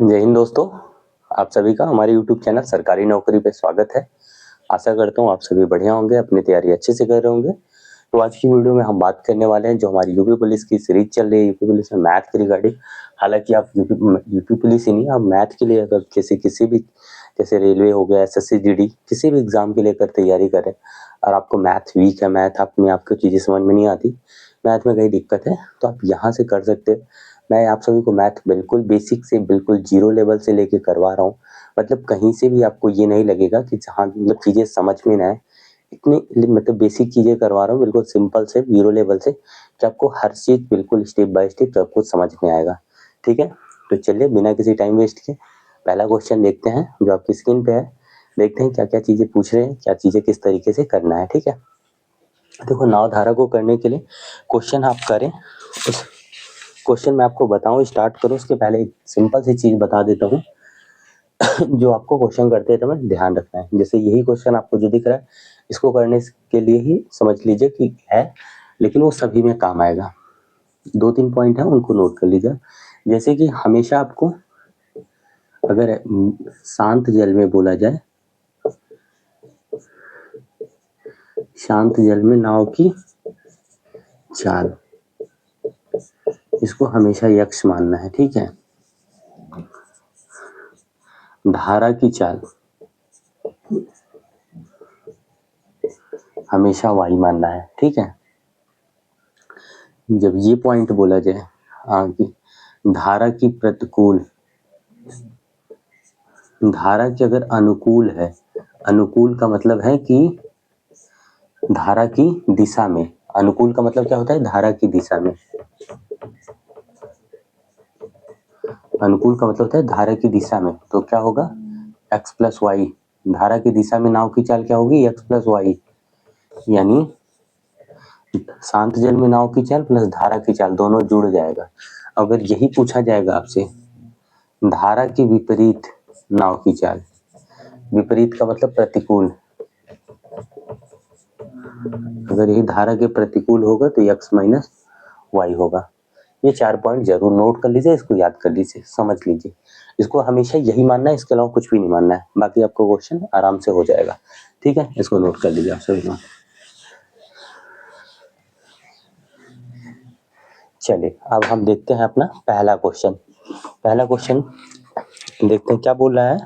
जय हिंद दोस्तों, आप सभी का हमारे YouTube चैनल सरकारी नौकरी पे स्वागत है। आशा करता हूँ आप सभी बढ़िया होंगे, अपनी तैयारी अच्छे से कर रहे होंगे। तो आज की वीडियो में हम बात करने वाले हैं जो हमारी यूपी पुलिस की सीरीज चल रही है, यूपी पुलिस में मैथ के रिगार्डिंग। हालांकि आप यूपी पुलिस ही नहीं, आप मैथ के लिए अगर किसी भी जैसे रेलवे हो गया, SSC GD किसी भी एग्जाम के लिए अगर तैयारी करें और आपको मैथ वीक है, मैथ आपको चीज़ें समझ में नहीं आती, मैथ में कहीं दिक्कत है, तो आप यहाँ से कर सकते हैं। मैं आप सभी को मैथ बिल्कुल बेसिक से बिल्कुल जीरो लेवल से लेके करवा रहा हूँ। मतलब कहीं से भी आपको ये नहीं लगेगा कि जहाँ मतलब चीज़ें समझ में ना आए, इतनी मतलब बेसिक चीज़ें करवा रहा हूँ बिल्कुल सिंपल से जीरो लेवल से, कि आपको हर चीज़ बिल्कुल स्टेप बाय स्टेप सब कुछ समझ में आएगा। ठीक है, तो चलिए बिना किसी टाइम वेस्ट के पहला क्वेश्चन देखते हैं जो आपकी स्क्रीन पे है। देखते हैं क्या क्या चीज़ें पूछ रहे हैं, क्या चीज़ें किस तरीके से करना है। ठीक है, देखो नाव धारा को करने के लिए क्वेश्चन आप करें, उस क्वेश्चन मैं आपको बताऊं स्टार्ट करूं उसके पहले एक सिंपल सी चीज़ बता देता हूं जो आपको क्वेश्चन करते समय ध्यान रखना है। जैसे यही क्वेश्चन आपको जो दिख रहा है, इसको करने के लिए ही समझ लीजिए कि है, लेकिन वो सभी में काम आएगा। 2-3 पॉइंट है, उनको नोट कर लीजिए। जैसे कि हमेशा आपको अगर शांत जल में बोला जाए, शांत जल में नाव की चाल, इसको हमेशा यक्ष मानना है। ठीक है, धारा की चाल हमेशा वाई मानना है। ठीक है, जब ये पॉइंट बोला जाए आगे, धारा की प्रतिकूल, धारा की अगर अनुकूल है, अनुकूल का मतलब है कि धारा की दिशा में, अनुकूल का मतलब क्या होता है, धारा की दिशा में, अनुकूल का मतलब होता है धारा की दिशा में, तो क्या होगा x प्लस वाई, धारा की दिशा में नाव की चाल क्या होगी x प्लस वाई, यानी शांत जल में नाव की चाल प्लस धारा की चाल दोनों जुड़ जाएगा। अगर यही पूछा जाएगा आपसे धारा की विपरीत नाव की चाल, विपरीत का मतलब प्रतिकूल, अगर यही धारा के प्रतिकूल होगा तो x माइनस वाई होगा। ये 4 पॉइंट जरूर नोट कर लीजिए, इसको याद कर लीजिए, समझ लीजिए। इसको हमेशा यही मानना है, इसके अलावा कुछ भी नहीं मानना है, बाकी आपको क्वेश्चन आराम से हो जाएगा। ठीक है, इसको नोट कर लीजिए आप सभी लोग। चलिए अब हम देखते हैं अपना पहला क्वेश्चन। पहला क्वेश्चन देखते हैं क्या बोल रहा है।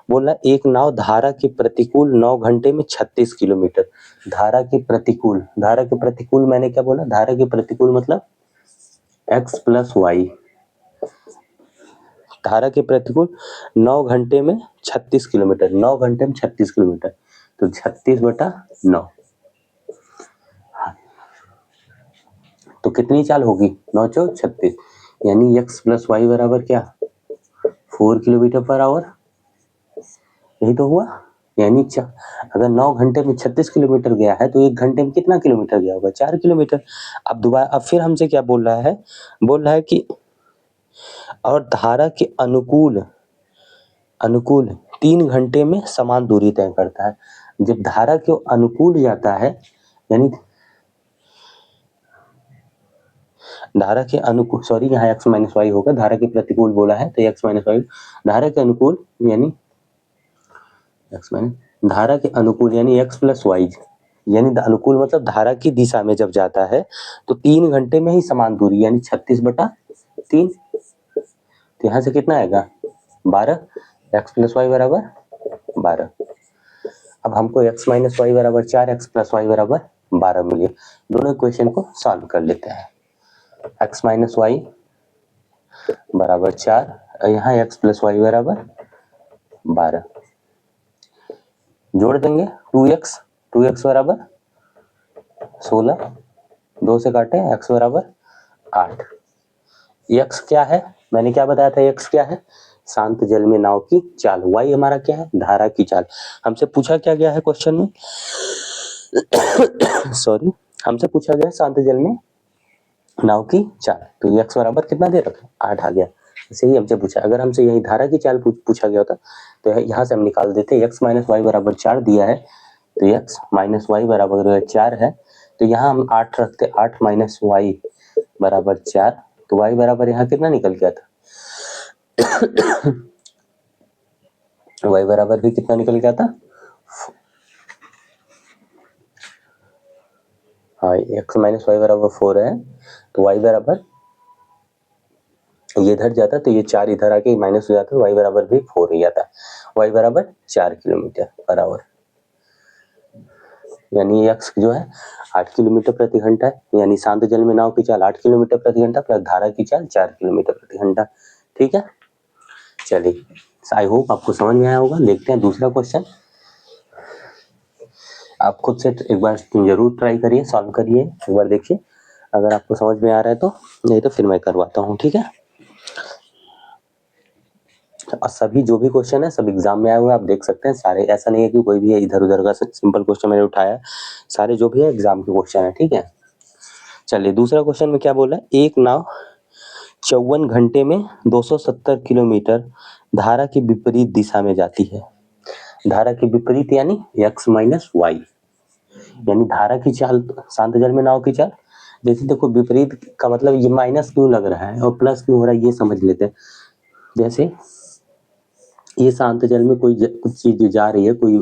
बोल रहा है एक नाव धारा के प्रतिकूल 9 घंटे में 36 किलोमीटर। धारा के प्रतिकूल, धारा के प्रतिकूल मैंने क्या बोला, धारा के प्रतिकूल मतलब x प्लस वाई, धारा के प्रतिकूल 9 घंटे में 36 किलोमीटर, 9 घंटे में 36 किलोमीटर, तो 36/9, तो कितनी चाल होगी 9 चौक 36, यानी x प्लस वाई बराबर क्या 4 किलोमीटर पर आवर। यही तो हुआ, यानी अगर 9 घंटे में 36 किलोमीटर गया है तो 1 घंटे में कितना किलोमीटर गया होगा 4 किलोमीटर। अब दोबारा अब फिर हमसे क्या बोल रहा है, बोल रहा है कि और धारा के अनुकूल, अनुकूल 3 घंटे में समान दूरी तय करता है। जब धारा के अनुकूल जाता है, यानी धारा के अनुकूल, सॉरी यहाँ x माइनस वाई होगा, धारा के प्रतिकूल बोला है तो x माइनस वाई, धारा के अनुकूल यानी x माइनस, धारा के अनुकूल यानी x प्लस वाई, यानी अनुकूल मतलब धारा की दिशा में जब जाता है तो 3 घंटे में ही समान दूरी, यानी 36/3, तो यहाँ से कितना आएगा 12, x प्लस वाई बराबर 12। अब हमको x माइनस वाई बराबर 4, x प्लस वाई बराबर 12 मिले। दोनों इक्वेशन को सॉल्व कर लेते हैं। x माइनस वाई बराबर 4, यहाँ x प्लस वाई बराबर 12, जोड़ देंगे 2x बराबर 16, 2 से काटे x बराबर 8। x क्या है, मैंने क्या बताया था, x क्या है शांत जल में नाव की चाल, y हमारा क्या है धारा की चाल। हमसे पूछा क्या गया है क्वेश्चन में सॉरी, हमसे पूछा गया शांत जल में नाव की चाल, तो x बराबर कितना दे रखा 8 आ गया। इसे ही हमसे पूछा, अगर हमसे यही धारा की चाल पूछा गया होता तो यहाँ से हम निकाल देते, x माइनस वाई बराबर 4 दिया है तो x माइनस वाई बराबर 4 है, तो यहाँ हम 8 रखते, 8 माइनस वाई बराबर 4, तो y बराबर यहाँ कितना निकल गया था y बराबर भी कितना निकल गया था, हाँ x माइनस वाई बराबर 4 है, तो y बराबर ये इधर जाता तो ये 4 इधर आके माइनस हो जाता, y बराबर भी 4 ही आता, y बराबर 4 किलोमीटर पर आवर, यानी x जो है 8 किलोमीटर प्रति घंटा है, यानी शांत जल में नाव की चाल 8 किलोमीटर प्रति घंटा प्लस धारा की चाल 4 किलोमीटर प्रति घंटा। ठीक है, चलिए आई होप आपको समझ में आया होगा। देखते हैं दूसरा क्वेश्चन, आप खुद से एक बार जरूर ट्राई करिए, सॉल्व करिए, एक बार देखिए अगर आपको समझ में आ रहा है तो, नहीं तो फिर मैं करवाता हूँ। ठीक है, और सभी जो भी क्वेश्चन है सब एग्जाम में आए हुए आप देख सकते हैं सारे, ऐसा नहीं है कि कोई भी है इधर उधर का सिंपल क्वेश्चन मैंने उठाया, सारे जो भी है एग्जाम के क्वेश्चन है। ठीक है, चलिए दूसरा क्वेश्चन में क्या बोला है, एक नाव 54 घंटे में 270 किलोमीटर धारा की विपरीत दिशा में जाती है। धारा की विपरीत यानी x माइनस वाई, यानी धारा की चाल, शांत जल में नाव की चाल, जैसे देखो विपरीत का मतलब ये माइनस क्यों लग रहा है और प्लस क्यों हो रहा है ये समझ लेते हैं। जैसे ये शांत जल में कोई कुछ चीज जा रही है, कोई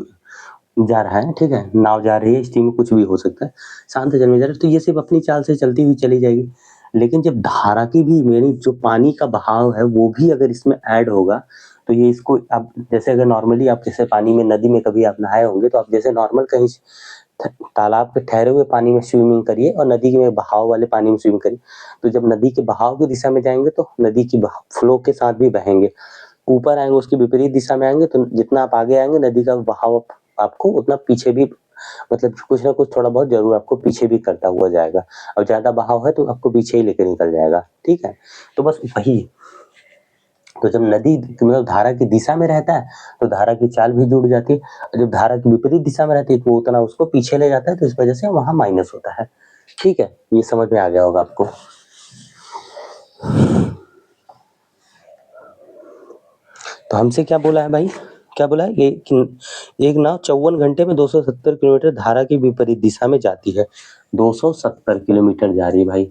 जा रहा है, ठीक है, नाव जा रही है, स्टीम में कुछ भी हो सकता है, शांत जल में जा रहा है तो ये सिर्फ अपनी चाल से चलती हुई चली जाएगी। लेकिन जब धारा की भी यानी जो पानी का बहाव है वो भी अगर इसमें ऐड होगा तो ये इसको, आप जैसे अगर नॉर्मली आप जैसे पानी में, नदी में कभी आप नहाए होंगे तो आप जैसे नॉर्मल कहीं तालाब के ठहरे हुए पानी में स्विमिंग करिए और नदी के बहाव वाले पानी में स्विमिंग करिए, तो जब नदी के बहाव की दिशा में जाएंगे तो नदी की फ्लो के साथ भी बहेंगे, ऊपर आएंगे उसकी विपरीत दिशा में आएंगे तो जितना आप आगे आएंगे नदी का बहाव आपको उतना पीछे भी, मतलब कुछ ना कुछ थोड़ा बहुत जरूर आपको पीछे भी करता हुआ जाएगा, और ज्यादा बहाव है तो आपको पीछे ही लेकर निकल जाएगा। ठीक है, तो बस वही, तो जब नदी मतलब धारा की दिशा में रहता है तो धारा की चाल भी जुड़ जाती है, और जब धारा की विपरीत दिशा में रहती है तो उतना उसको पीछे ले जाता है, तो इस वजह से वहां माइनस होता है। ठीक है, ये समझ में आ गया होगा आपको। तो हमसे क्या बोला है भाई, क्या बोला है, एक नाव 54 घंटे में 270 किलोमीटर धारा की विपरीत दिशा में जाती है। 270 किलोमीटर जा रही है भाई,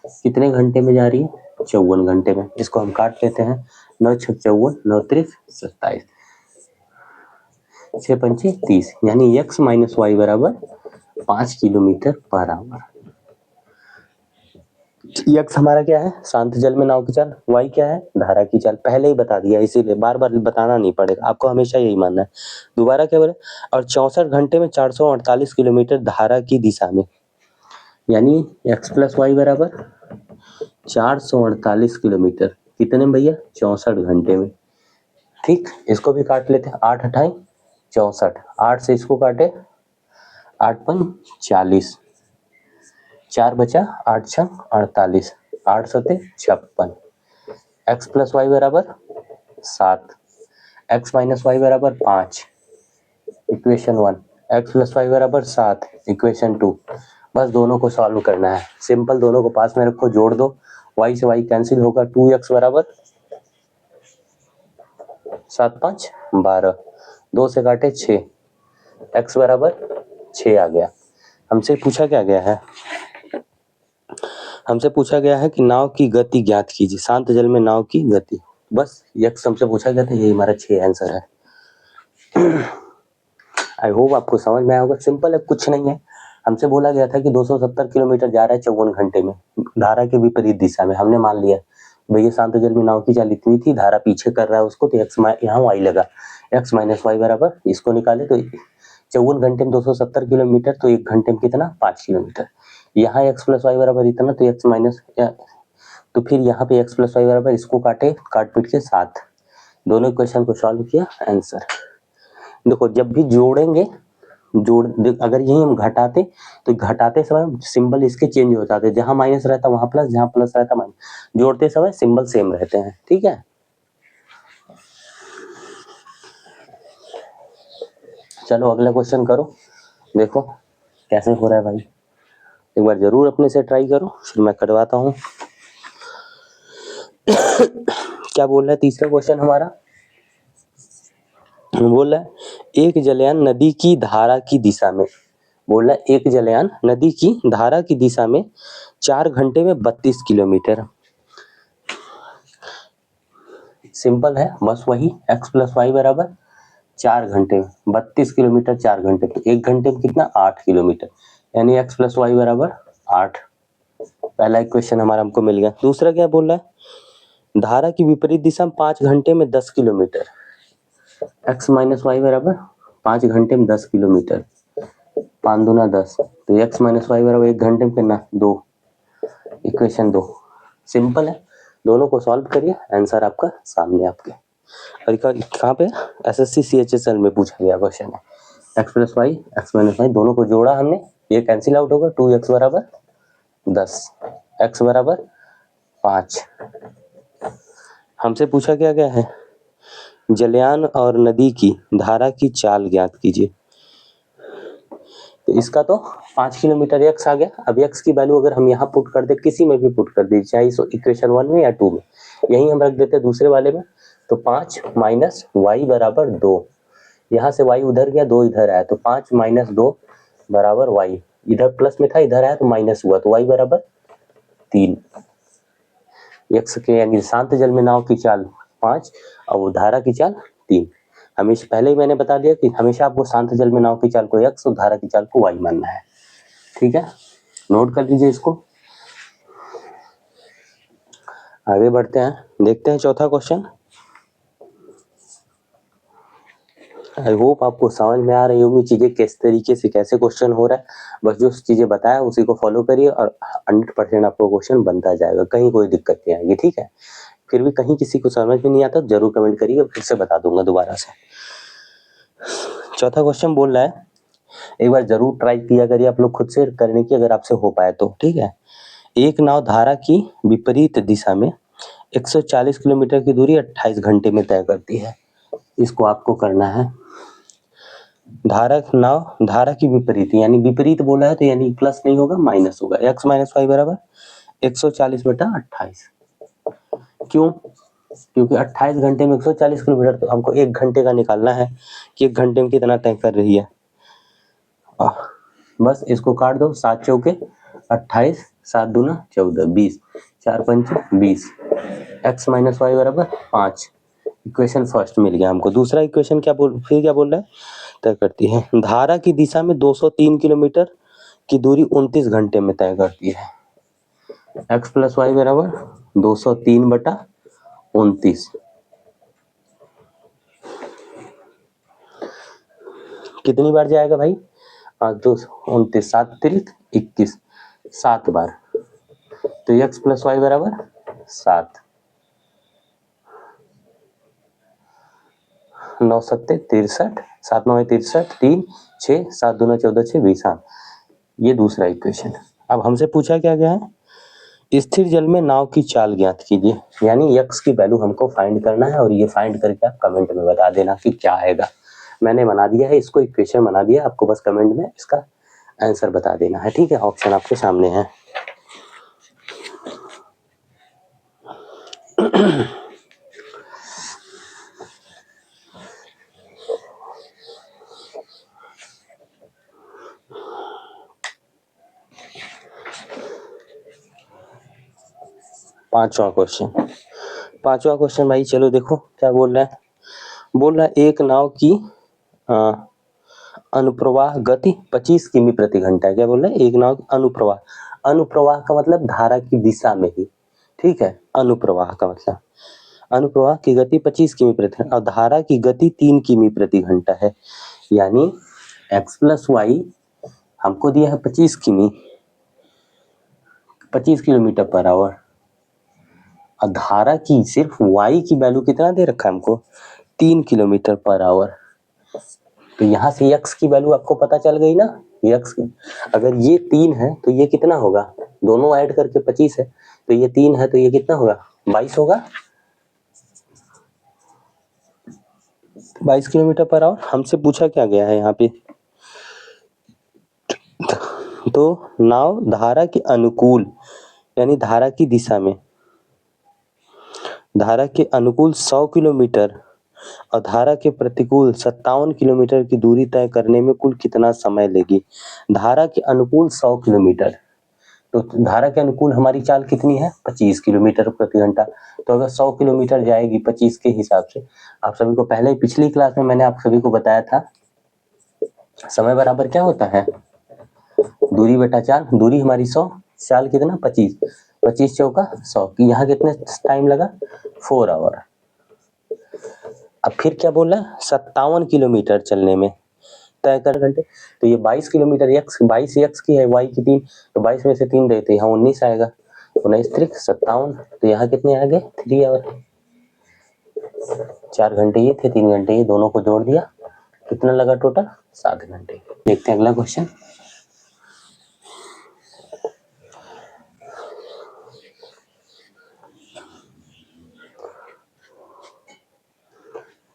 कितने घंटे में जा रही है, 54 घंटे में। इसको हम काट लेते हैं, 9 छक 54, 9 त्रिक 27, 6 पंचे 30, यानी x माइनस वाई बराबर 5 किलोमीटर पर आवर। x हमारा क्या है, शांत जल में नाव की चाल, y क्या है, धारा की चाल, पहले ही बता दिया इसीलिए बार बार बताना नहीं पड़ेगा, आपको हमेशा यही मानना है। दोबारा क्या बोले, और 64 घंटे में 448 किलोमीटर धारा की दिशा में, यानी x प्लस वाई बराबर 448 किलोमीटर, कितने में भैया, 64 घंटे में। ठीक, इसको भी काट लेते हैं, 8 अठाई 64, 8 से इसको काटे, 8 पंच 40, 4 बचा, 8 छक 48, 8 सते 56, x प्लस वाई बराबर 7, x माइनस वाई बराबर 5, इक्वेशन 1, x प्लस वाई बराबर 7, इक्वेशन 2। बस दोनों को सॉल्व करना है, सिंपल, दोनों को पास में रखो, जोड़ दो, y से y कैंसिल होगा, 2x बराबर 7 5 12, 2 से काटे 6, x बराबर 6 आ गया। हमसे पूछा क्या गया है, हमसे पूछा गया है कि नाव की गति ज्ञात कीजिए, शांत जल में नाव की गति, बस x हमसे पूछा गया था, यही हमारा 6 आंसर है। आई होप आपको समझ में आया होगा, सिंपल है, कुछ नहीं है। हमसे बोला गया था कि 270 किलोमीटर जा रहा है 54 घंटे में धारा के विपरीत दिशा में, हमने मान लिया भैया शांत जल में नाव की चाल इतनी थी, धारा पीछे कर रहा है उसको, तो x यहाँ y लगा, x माइनस वाई बराबर, इसको निकाले तो 54 घंटे में 270 किलोमीटर, तो 1 घंटे में कितना, 5 किलोमीटर। यहाँ x प्लस वाई बराबर इतना, तो x माइनस, तो फिर यहाँ पे x प्लस वाई बराबर, इसको काटे काट पीट के 7, दोनों इक्वेशन को सॉल्व किया, आंसर। देखो जब भी जोड़ेंगे, अगर यही हम घटाते तो घटाते समय सिंबल इसके चेंज हो जाते, जहां माइनस रहता वहां प्लस, जहां प्लस रहता माइनस, जोड़ते समय सिंबल सेम रहते हैं। ठीक है, चलो अगला क्वेश्चन करो, देखो कैसे हो रहा है भाई, एक बार जरूर अपने से ट्राई करो, फिर मैं करवाता हूँ। क्या बोल रहा है तीसरा क्वेश्चन हमारा, बोल रहा है एक जलयान नदी की धारा की दिशा में, बोल रहा है एक जलयान नदी की धारा की दिशा में 4 घंटे में 32 किलोमीटर, सिंपल है, बस वही x प्लस वाई बराबर 4 घंटे में 32 किलोमीटर 4 घंटे में, 1 घंटे में कितना 8 किलोमीटर, यानी x प्लस वाई बराबर 8। पहला इक्वेशन हमारा हमको मिल गया। दूसरा क्या बोल रहा है, धारा की विपरीत दिशा में 5 घंटे में 10 किलोमीटर, x माइनस वाई बराबर 5 घंटे में 10 किलोमीटर, 5 दूना 10, तो x माइनस वाई बराबर 1 घंटे में कितना 2, इक्वेशन 2। सिंपल है, दोनों को सॉल्व करिए, आंसर आपका सामने आपके। और कहाँ पे एसएससी सीएचएसएल में पूछा गया क्वेश्चन है। X plus Y X minus Y दोनों को जोड़ा हमने, ये कैंसिल आउट होगा, 2x बराबर 10, x बराबर 5। हमसे पूछा क्या गया है, जलयान और नदी की धारा की चाल ज्ञात कीजिए। तो इसका तो 5 किलोमीटर x आ गया। अब x की वैल्यू अगर हम यहाँ पुट कर दे, किसी में भी पुट कर दीजिए, चाहे इस इक्वेशन 1 में या 2 में, यही हम रख देते हैं दूसरे वाले में, तो 5 माइनस वाई बराबर 2, यहाँ से y उधर गया 2 इधर आया, तो 5 माइनस 2 बराबर y, इधर प्लस में था इधर आया तो माइनस हुआ, तो y बराबर 3। x के यानी शांत जल में नाव की चाल 5 और वो धारा की चाल 3। हमेशा पहले ही मैंने बता दिया कि हमेशा आपको शांत जल में नाव की चाल को x और धारा की चाल को y मानना है। ठीक है, नोट कर लीजिए इसको। आगे बढ़ते हैं, देखते हैं चौथा क्वेश्चन। आई होप आपको समझ में आ रही होंगी चीजें किस तरीके से कैसे क्वेश्चन हो रहा है। बस जो चीजें बताया उसी को फॉलो करिए और 100% आपको क्वेश्चन बनता जाएगा, कहीं कोई दिक्कत नहीं आएगी। ठीक है, फिर भी कहीं किसी को समझ में नहीं आता जरूर कमेंट करिए, फिर से बता दूंगा दोबारा से। चौथा क्वेश्चन बोल रहा है, एक बार जरूर ट्राई किया करिए आप लोग खुद से करने की, अगर आपसे हो पाए तो। ठीक है, एक नाव धारा की विपरीत दिशा में 140 किलोमीटर की दूरी 28 घंटे में तय करती है। इसको आपको करना है। धारा की विपरीत, यानी विपरीत बोला है तो यानी प्लस नहीं होगा माइनस होगा, x माइनस वाई बराबर 140/28। क्यों? क्योंकि 28 घंटे में 140 किलोमीटर, तो हमको 1 घंटे का निकालना है कि 1 घंटे में कितना तय कर रही है। बस इसको काट दो, 7 चौके 28, 7 दूना 14, 20, 4 पंचे 20, x माइनस वाई बराबर 5। इक्वेशन फर्स्ट मिल गया हमको। दूसरा इक्वेशन क्या बोल रहा है, तय करती है धारा की दिशा में 203 किलोमीटर की दूरी 29 घंटे में तय करती है। x प्लस वाई बराबर 203/29। कितनी बार जाएगा भाई, 29, 7 तिरिक 21, 7 बार, तो x प्लस वाई बराबर 7, 9 सत्ते 63, 7 9 63, 3 6, 7 दूना 14, 6 20। हाँ, ये दूसरा इक्वेशन। अब हमसे पूछा क्या गया है, स्थिर जल में नाव की चाल ज्ञात कीजिए, यानी x की वैल्यू हमको फाइंड करना है और ये फाइंड करके आप कमेंट में बता देना कि क्या आएगा। मैंने बना दिया है इसको, इक्वेशन बना दिया, आपको बस कमेंट में इसका आंसर बता देना है। ठीक है, ऑप्शन आपके सामने है। पांचवा क्वेश्चन भाई, चलो देखो क्या बोल रहा है। बोल रहा है एक नाव की अनुप्रवाह गति 25 किमी प्रति घंटा है। क्या बोल रहा है, एक नाव अनुप्रवाह का मतलब धारा की दिशा में ही। ठीक है, अनुप्रवाह का मतलब अनुप्रवाह की गति 25 किमी प्रति घंटा और धारा की गति 3 किमी प्रति घंटा है। यानी x प्लस वाई हमको दिया है 25 किलोमीटर पर आवर, और धारा की सिर्फ y की वैल्यू कितना दे रखा है हमको, 3 किलोमीटर पर आवर। तो यहाँ से x की वैल्यू आपको पता चल गई ना, x अगर ये 3 है तो ये कितना होगा, दोनों ऐड करके 25 है, तो ये 3 है तो ये कितना होगा 22 होगा, 22 किलोमीटर पर आवर। हमसे पूछा क्या गया है यहाँ पे, तो नाव धारा के अनुकूल यानी धारा की दिशा में, धारा के अनुकूल 100 किलोमीटर और धारा के प्रतिकूल 57 किलोमीटर की दूरी तय करने में कुल कितना समय लेगी। धारा के अनुकूल 100 किलोमीटर, तो धारा के अनुकूल हमारी चाल कितनी है 25 किलोमीटर प्रति घंटा। तो अगर 100 किलोमीटर जाएगी 25 के हिसाब से, आप सभी को पहले ही पिछली क्लास में मैंने आप सभी को बताया था समय बराबर क्या होता है दूरी बटा चाल। दूरी हमारी 100, चाल कितना 25, 25 चौका 100 की, यहाँ कितने टाइम लगा 4 आवर। अब फिर क्या बोला 57 किलोमीटर चलने में तय कर घंटे। तो ये 22 किलोमीटर x 22 x की है, y की 3, तो 22 में से 3 गए तो यहाँ 19 आएगा, 19 त्रिक 57, तो यहाँ कितने आ गए 3 आवर। 4 घंटे ये थे, 3 घंटे ये, दोनों को जोड़ दिया, कितना लगा टोटल 7 घंटे। देखते हैं अगला क्वेश्चन।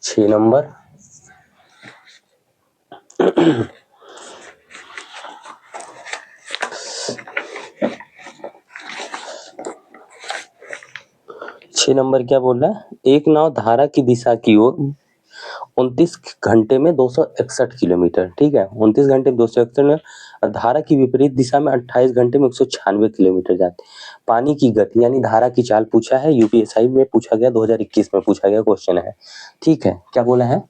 छह नंबर क्या बोल रहा है, एक नाव धारा की दिशा की ओर 29 घंटे में 261 किलोमीटर, ठीक है 29 घंटे में 261 में, धारा की विपरीत दिशा में 28 घंटे में 196 किलोमीटर जाते। पानी की गति यानी धारा की चाल पूछा है, यूपीएसआई में पूछा गया, 2021 में पूछा गया क्वेश्चन है, ठीक है। क्या बोला है,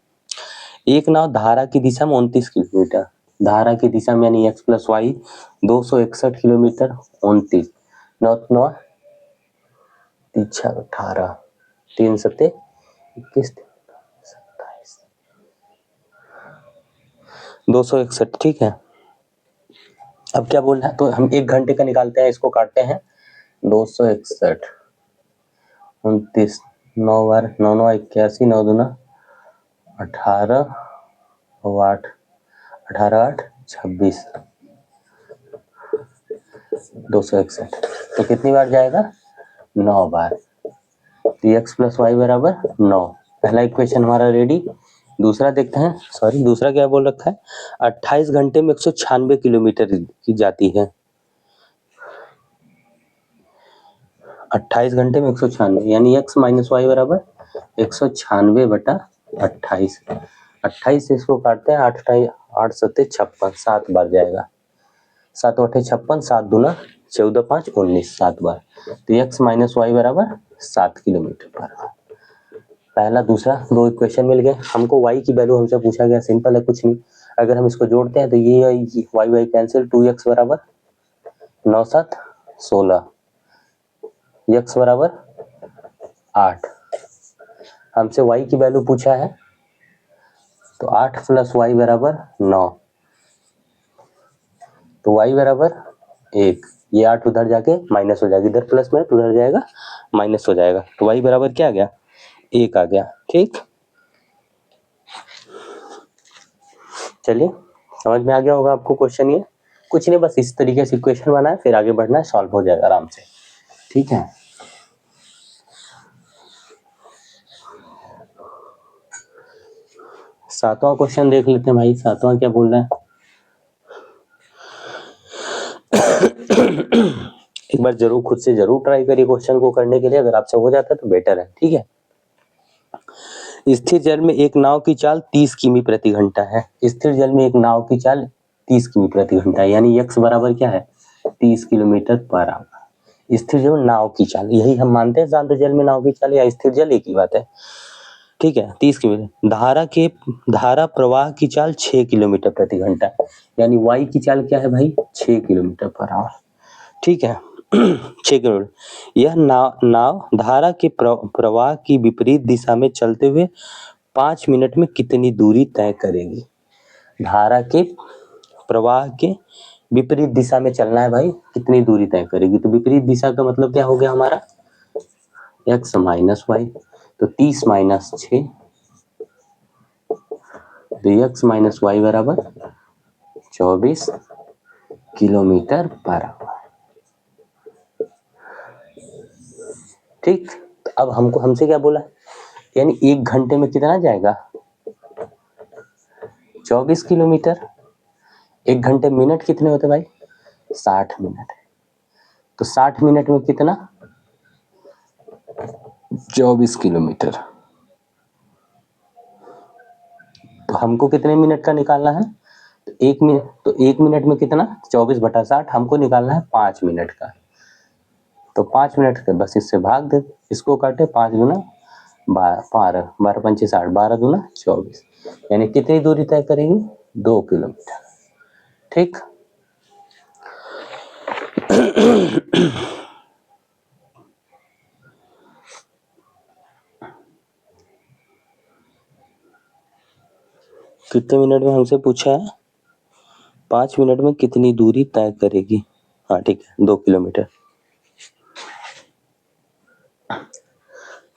एक नाव धारा की दिशा में 29 किलोमीटर, धारा की दिशा में यानी x प्लस वाई 261 किलोमीटर, 29 9 18 3 सत्ते 21 27 261, ठीक है। अब क्या बोलना है, तो हम 1 घंटे का निकालते हैं, इसको काटते हैं 261 29 9 बार 9 9 81 9 दूना 18 8 18 8 26 261, तो कितनी बार जाएगा 9 बार। तो x प्लस वाई बराबर 9, पहला इक्वेशन हमारा रेडी। दूसरा देखते हैं, सॉरी दूसरा क्या बोल रखा है, 28 घंटे में 196 किलोमीटर की जाती है, 28 घंटे में 196 यानी x माइनस वाई बराबर 196 बटा 28, 28 से इसको काटते हैं 8 8 सत्ते 56, 7 बार जाएगा, 7 8 56, 7 दूना 14 5 19, 7 बार। तो x माइनस वाई बराबर 7 किलोमीटर पर आवर। पहला दूसरा दो इक्वेशन मिल गए हमको। y की वैल्यू हमसे पूछा गया, सिंपल है कुछ नहीं, अगर हम इसको जोड़ते हैं तो ये y कैंसिल, 2x बराबर 9 7 16, x बराबर 8, हमसे y की वैल्यू पूछा है तो 8 प्लस वाई बराबर 9, तो y बराबर 1, ये 8 उधर जाके माइनस हो जाएगा, इधर प्लस में उधर जाएगा माइनस हो जाएगा, तो y बराबर क्या आ गया 1 आ गया, ठीक। चलिए समझ में आ गया होगा आपको क्वेश्चन, ये कुछ नहीं बस इस तरीके से इक्वेशन बनाए फिर आगे बढ़ना है, सॉल्व हो जाएगा आराम से, ठीक है। सातवां क्वेश्चन देख लेते हैं भाई, सातवां क्या बोल रहा है। एक बार जरूर खुद से जरूर ट्राई करिए क्वेश्चन को करने के लिए, अगर आपसे हो जाता है तो बेटर है, ठीक है। स्थिर जल में एक नाव की चाल 30 किमी प्रति घंटा है, स्थिर जल में एक नाव की चाल 30 किमी प्रति घंटा है, यानी x बराबर क्या है 30 किलोमीटर पर आवर। स्थिर जल नाव की चाल, यही हम मानते हैं शांत जल में नाव की चाल या स्थिर जल एक ही बात है, ठीक है 30 किलोमीटर। धारा प्रवाह की चाल 6 किलोमीटर प्रति घंटा, यानी y की चाल क्या है भाई 6 किलोमीटर पर आवर, ठीक है। 6 किलोमीटर। यह नाव धारा के प्रवाह की विपरीत दिशा में चलते हुए 5 मिनट में कितनी दूरी तय करेगी। धारा के प्रवाह के विपरीत दिशा में चलना है भाई, कितनी दूरी तय करेगी। तो विपरीत दिशा का मतलब क्या हो गया हमारा x माइनस वाई, तो 30 माइनस 6, तो x माइनस वाई बराबर 24 किलोमीटर पर आवर, ठीक। तो अब हमसे क्या बोला, यानी 1 घंटे में कितना जाएगा 24 किलोमीटर। 1 घंटे मिनट कितने होते भाई 60 मिनट, तो 60 मिनट में कितना 24 किलोमीटर, तो हमको कितने मिनट का निकालना है, तो 1 मिनट में कितना 24/60 हमको निकालना है 5 मिनट का। तो 5 मिनट के बस इससे भाग दे, इसको काटे 5 गुना 12, 12 पंचे 60, 12 दूना 24, यानी कितनी दूरी तय करेगी 2 किलोमीटर। ठीक। कितने मिनट में हमसे पूछा है, 5 मिनट में कितनी दूरी तय करेगी। हाँ ठीक है, 2 किलोमीटर।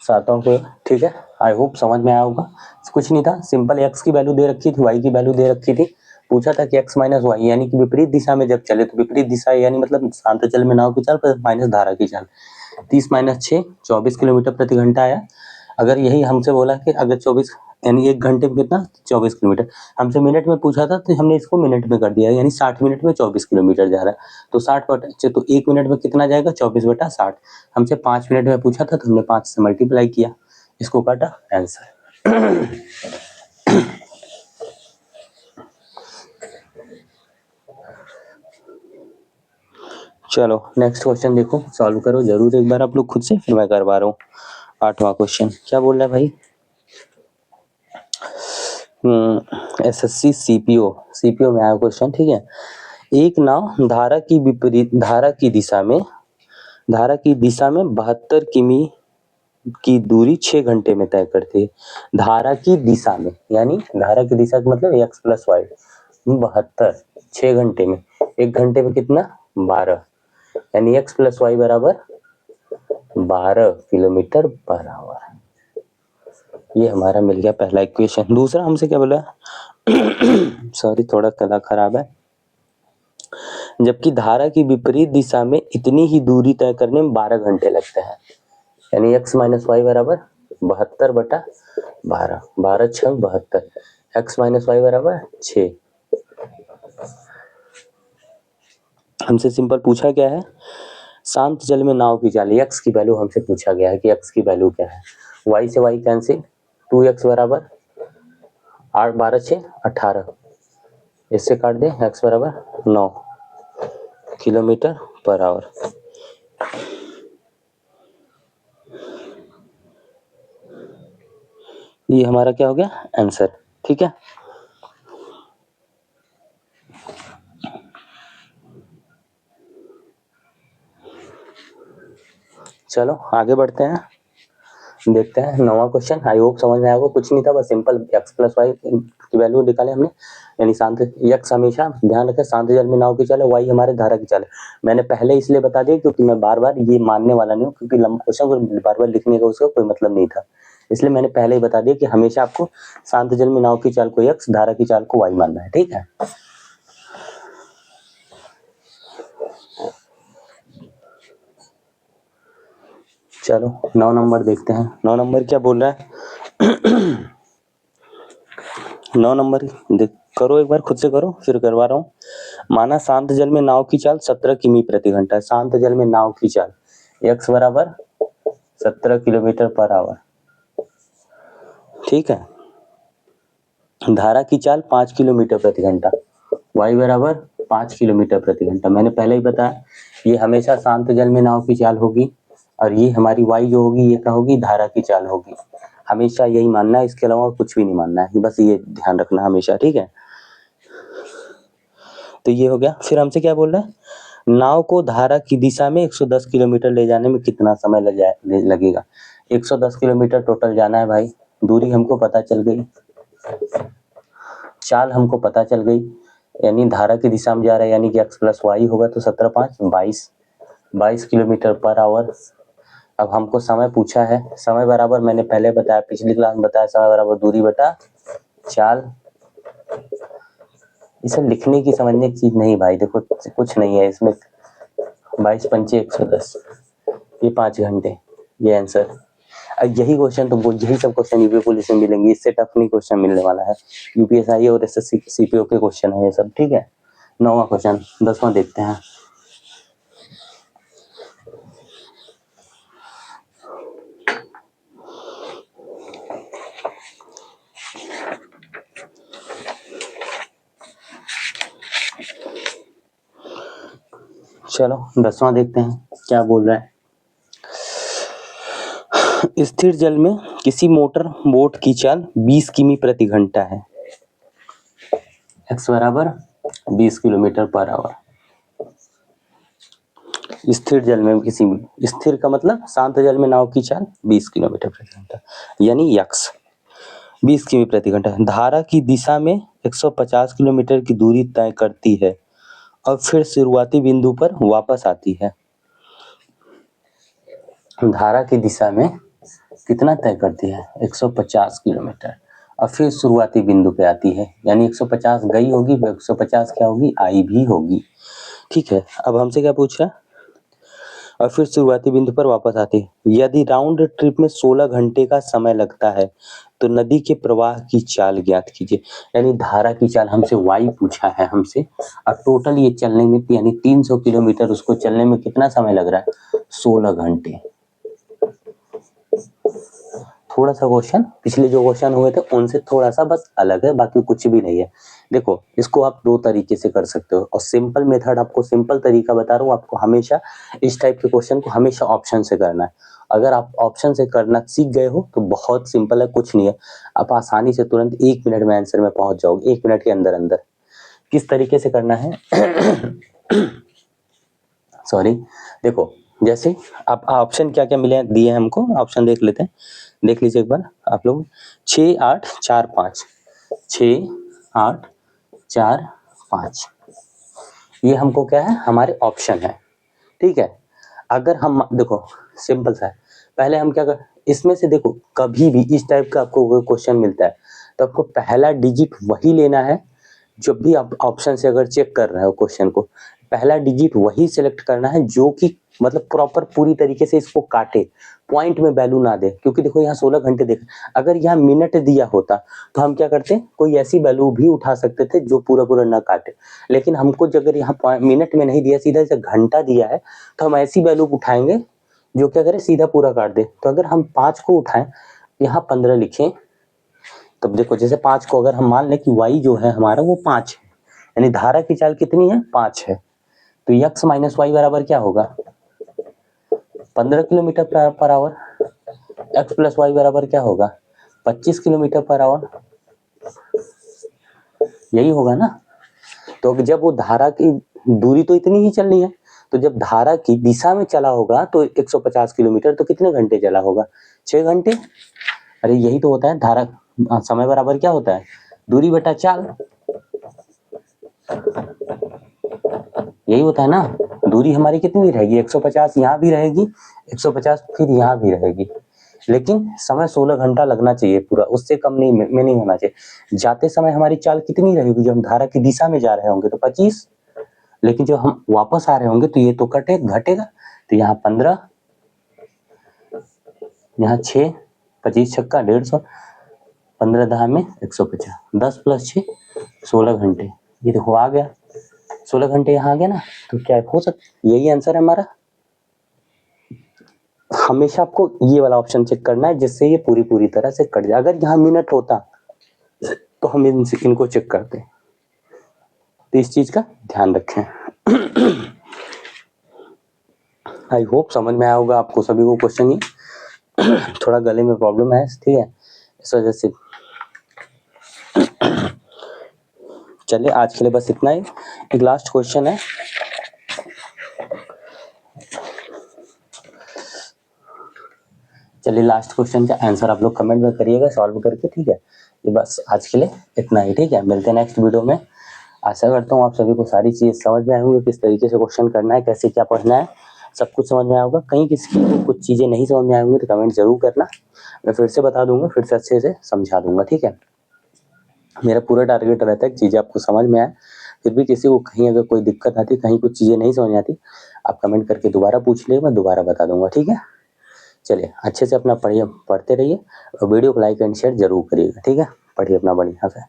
सातों को ठीक है, आई होप समझ में आया होगा। कुछ नहीं था, सिंपल एक्स की वैल्यू दे रखी थी, वाई की वैल्यू दे रखी थी, पूछा था कि एक्स माइनस वाई यानी कि विपरीत दिशा में जब चले तो विपरीत दिशा यानी मतलब शांत जल में नाव की चाल पर माइनस धारा की चाल, 30 - 6 24 किलोमीटर प्रति घंटा आया। अगर यही हमसे बोला कि अगर 24 यानी 1 घंटे में कितना 24 किलोमीटर, हमसे मिनट में पूछा था तो हमने इसको मिनट में कर दिया, यानी 60 मिनट में 24 किलोमीटर जा रहा है। तो 60 तो 1 मिनट में कितना जाएगा 24/60। हमसे 5 मिनट में पूछा था तो हमने 5 से मल्टीप्लाई किया, इसको काटा, आंसर। चलो नेक्स्ट क्वेश्चन देखो, सॉल्व करो जरूर एक बार आप लोग खुद से, फिर मैं करवा रहा हूँ। 8वां क्वेश्चन क्या बोल रहा है भाई, एसएससी सीपीओ में आया क्वेश्चन। ठीक है, एक नाव धारा की दिशा में 72 किमी की दूरी 6 घंटे में तय करती है। धारा की दिशा में, यानी धारा की दिशा का मतलब एक्स प्लस वाई, 72 6 घंटे में, 1 घंटे में कितना 12, यानी एक्स प्लस वाई बराबर 12 किलोमीटर पर आवर। ये हमारा मिल गया पहला इक्वेशन। दूसरा हमसे क्या बोला, सॉरी थोड़ा गला खराब है, जबकि धारा की विपरीत दिशा में इतनी ही दूरी तय करने में 12 घंटे लगते हैं, यानी x माइनस वाई बराबर 72/12, 12 × 6 72, x माइनस वाई बराबर 6। हमसे सिंपल पूछा क्या है, शांत जल में नाव की चाल, x की वैल्यू हमसे पूछा गया है कि x की वैल्यू क्या है। y से y कैंसिल, 2x बराबर 8, 12 × 6 18, इससे काट दे, x बराबर 9 किलोमीटर पर आवर। ये हमारा क्या हो गया आंसर। ठीक है, चलो आगे बढ़ते हैं, देखते हैं 9वां क्वेश्चन। आई होप समझ में आएगा। कुछ नहीं था, बस सिंपल x प्लस वाई की वैल्यू निकाले हमने, यानी शांत x हमेशा ध्यान रखें शांत जल में नाव की चाल है, y हमारे धारा की चाल है। मैंने पहले इसलिए बता दिया क्योंकि मैं बार बार ये मानने वाला नहीं हूँ, क्योंकि लंबा क्वेश्चन को बार बार लिखने का उसका कोई मतलब नहीं था, इसलिए मैंने पहले ही बता दिया कि हमेशा आपको शांत जल में नाव की चाल को x, धारा की चाल को y मानना है। ठीक है, चलो 9 नंबर देखते हैं। 9 नंबर क्या बोल रहा है, 9 नंबर करो एक बार खुद से करो, फिर करवा रहा हूँ। माना शांत जल में नाव की चाल 17 किमी प्रति घंटा है। शांत जल में नाव की चाल x बराबर 17 किलोमीटर पर आवर। ठीक है, धारा की चाल 5 किलोमीटर प्रति घंटा, y बराबर 5 किलोमीटर प्रति घंटा। मैंने पहले ही बताया ये हमेशा शांत जल में नाव की चाल होगी, और ये हमारी y जो होगी ये क्या होगी, धारा की चाल होगी। हमेशा यही मानना है, इसके अलावा कुछ भी नहीं मानना है, बस ये ध्यान रखना हमेशा। ठीक है, तो ये हो गया। फिर हमसे क्या बोल रहा है, नाव को धारा की दिशा में 110 किलोमीटर ले जाने में कितना समय लगेगा। 110 किलोमीटर टोटल जाना है भाई, दूरी हमको पता चल गई, चाल हमको पता चल गई, यानी धारा की दिशा में जा रहा है, यानी कि x प्लस वाई होगा, तो 17 × 5 22 किलोमीटर पर आवर। अब हमको समय पूछा है, समय बराबर मैंने पहले बताया, पिछली क्लास में बताया, समय बराबर दूरी बटा चाल। इसे लिखने की समझने की चीज नहीं भाई, देखो कुछ नहीं है इसमें, 22 × 5 110, ये 5 घंटे, ये आंसर। यही क्वेश्चन तुमको, यही सब क्वेश्चन यूपी पुलिस में मिलेंगे, इससे टफ नहीं क्वेश्चन मिलने वाला है। यूपीएसआई और एसएससी सीपीओ के क्वेश्चन है ये सब। ठीक है, 9वां क्वेश्चन। 10वां देखते हैं। चलो 10वां देखते हैं क्या बोल रहा है। स्थिर जल में किसी मोटर बोट की चाल 20 किमी प्रति घंटा है। x बराबर 20 किलोमीटर पर आवर। स्थिर जल में किसी, स्थिर का मतलब शांत जल में नाव की चाल 20 किलोमीटर प्रति घंटा, यानी यक्स 20 किमी प्रति घंटा। धारा की दिशा में 150 किलोमीटर की दूरी तय करती है और फिर शुरुआती बिंदु पर वापस आती है। धारा की दिशा में कितना तय करती है? 150 किलोमीटर और फिर शुरुआती बिंदु पे आती है, यानी 150 गई होगी, 150 क्या होगी? आई भी होगी। ठीक है, अब हमसे क्या पूछ रहा है? और फिर शुरुआती बिंदु पर वापस आती है। यदि राउंड ट्रिप में 16 घंटे का समय लगता है तो नदी के प्रवाह की चाल ज्ञात कीजिए। यानी धारा की चाल हमसे y पूछा है हमसे, और टोटल ये चलने में यानी 300 किलोमीटर उसको चलने में कितना समय लग रहा है? 16 घंटे। थोड़ा सा क्वेश्चन पिछले जो क्वेश्चन हुए थे उनसे थोड़ा सा बस अलग है, बाकी कुछ भी नहीं है। देखो इसको आप दो तरीके से कर सकते हो, और सिंपल मेथड आपको सिंपल तरीका बता रहा हूँ, आपको हमेशा इस टाइप के क्वेश्चन को हमेशा ऑप्शन से करना है। अगर आप ऑप्शन से करना सीख गए हो तो बहुत सिंपल है, कुछ नहीं है, आप आसानी से तुरंत 1 मिनट में आंसर में पहुंच जाओगे, 1 मिनट के अंदर अंदर। किस तरीके से करना है? सॉरी, देखो जैसे आप ऑप्शन क्या क्या मिले दिए हैं हमको, ऑप्शन देख लेते हैं, देख लीजिए एक बार आप लोग। 6 8 4 5, 6 8 4 5, ये हमको क्या है? हमारे ऑप्शन है। ठीक है, अगर हम देखो सिंपल सा है, पहले हम क्या कर, इसमें से देखो कभी भी इस टाइप का आपको क्वेश्चन मिलता है तो आपको पहला डिजिट वही लेना है। जब भी आप ऑप्शन से अगर चेक कर रहे हो क्वेश्चन को, पहला डिजिट वही सिलेक्ट करना है जो कि मतलब प्रॉपर पूरी तरीके से इसको काटे, पॉइंट में वैल्यू ना दे। क्योंकि देखो यहाँ 16 घंटे देख, अगर यहाँ मिनट दिया होता तो हम क्या करते, कोई ऐसी वैल्यू भी उठा सकते थे जो पूरा पूरा ना काटे। लेकिन हमको अगर यहाँ मिनट में नहीं दिया, सीधा से घंटा दिया है, तो हम ऐसी वैल्यू उठाएंगे जो क्या करे, सीधा पूरा काट दे। तो अगर हम 5 को उठाएं, यहाँ 15 लिखें, तब देखो जैसे 5 को अगर हम मान लें कि y जो है हमारा वो 5 है, यानी धारा की चाल कितनी है? 5 है, तो x माइनस वाई बराबर क्या होगा? 15 kilometre per hour. x plus Y बराबर क्या होगा? 25 किलोमीटर पर आवर। यही होगा ना। तो जब वो धारा की दूरी तो इतनी ही चलनी है, तो जब धारा की दिशा में चला होगा तो 150 किलोमीटर, तो कितने घंटे चला होगा? 6 घंटे। अरे यही तो होता है धारा, समय बराबर क्या होता है? दूरी बटा चाल। यही होता है ना। दूरी हमारी कितनी रहेगी? 150 यहाँ भी रहेगी, 150 फिर यहाँ भी रहेगी, लेकिन समय 16 घंटा लगना चाहिए पूरा, उससे कम नहीं में नहीं होना चाहिए। जाते समय हमारी चाल कितनी रहेगी? जब हम धारा की दिशा में जा रहे होंगे तो 25, लेकिन जब हम वापस आ रहे होंगे तो ये तो घटेगा। तो यहाँ 15, यहाँ 6, 25 छक्का 150, 15 दहा में 150, 10 प्लस 6 16 घंटे। ये देखो आ गया 16 घंटे, यहाँ आ गया ना। तो क्या हो सकता, यही आंसर है हमारा। हमेशा आपको ये वाला ऑप्शन चेक करना है जिससे ये पूरी तरह से कट जाए। अगर यहाँ मिनट होता तो हम इनको चेक करते, तो इस चीज का ध्यान रखें। आई होप समझ में आया होगा आपको सभी को क्वेश्चन। ही थोड़ा गले में प्रॉब्लम है, ठीक है, इस वजह से। चलिए आज के लिए बस इतना ही। एक लास्ट क्वेश्चन है, चलिए लास्ट क्वेश्चन का आंसर आप लोग कमेंट में करिएगा सॉल्व करके, ठीक है। ये बस आज के लिए इतना ही, ठीक है। मिलते हैं नेक्स्ट वीडियो में। आशा करता हूँ आप सभी को सारी चीज़ समझ में आए होंगे, किस तरीके से क्वेश्चन करना है, कैसे क्या पढ़ना है, सब कुछ समझ में आया होगा। कहीं किसी को कुछ चीज़ें नहीं समझ में आए होंगे तो कमेंट जरूर करना, मैं फिर से बता दूंगा, फिर से अच्छे से समझा दूंगा, ठीक है। मेरा पूरा टारगेट रहता है कि चीज़ें आपको समझ में आए। फिर भी किसी को कहीं अगर कोई दिक्कत आती, कहीं कुछ चीज़ें नहीं समझ आती, आप कमेंट करके दोबारा पूछ लिए, मैं दोबारा बता दूंगा, ठीक है। चलिए अच्छे से अपना पढ़िए, पढ़ते रहिए, और वीडियो को लाइक एंड शेयर जरूर करिएगा, ठीक है। पढ़िए अपना बढ़िया से।